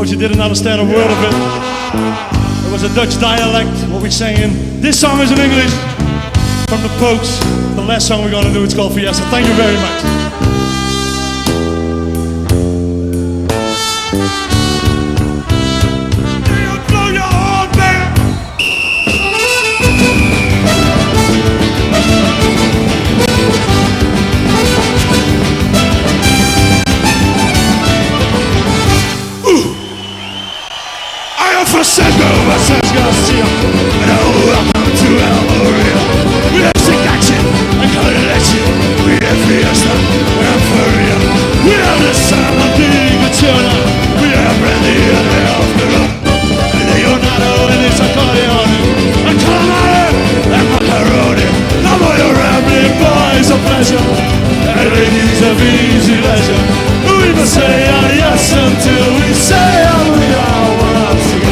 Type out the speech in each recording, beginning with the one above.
suppose you didn't understand a word of it. It was a Dutch dialect, what we sang in. This song is in English, from the Pokes. The last song we're gonna do, it's called Fiesta. Thank you very much. Francisco Marcés Garcia, and welcome to El Maria. We have seduction and collection, we have fiesta and furia. We have the sound of the Gachona, we have brandy and the afternoon. And the Leonardo and its accordion, and calamari and macaroni. Now all your rambling boys of pleasure, and ladies of easy leisure. We must say yes until we say hallelujah once again.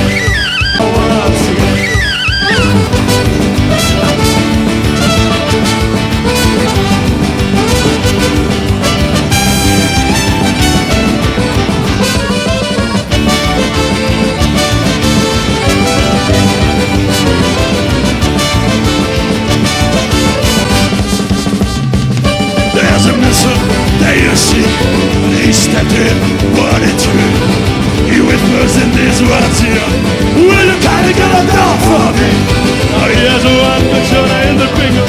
There's a missile that you see, and he stepped in, what it's true. He whispers in these words here, will you kindly get a down for me? Oh, he has a one Gachona in the bingo.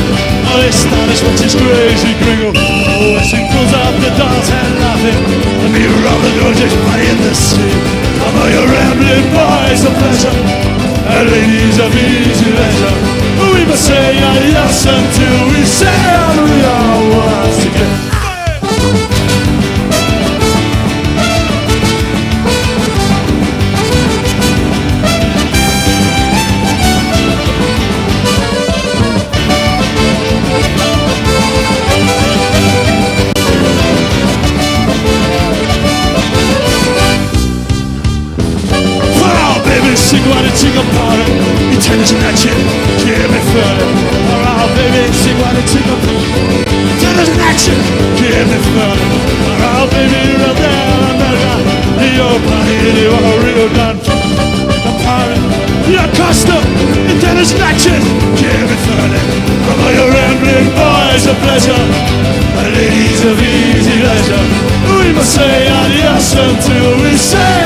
Oh, they astonish what's his crazy gringo. Oh, as he pulls out the dance and laughing. Let me roll the gorgeous body in the sea. Come on, you rambling boys of pleasure, and ladies of easy leisure. We must say yes until we say hallelujah once again. Chica party, i tennis nacie, give me further. Alright baby, sing what it's chica party. Tennis nacie, give me further. Alright baby, you're there, America. Your party, you are real done. The party, your custom, i tennis nacie, give me further. From all your rambling boys of pleasure, ladies of easy leisure. We must say adios until we say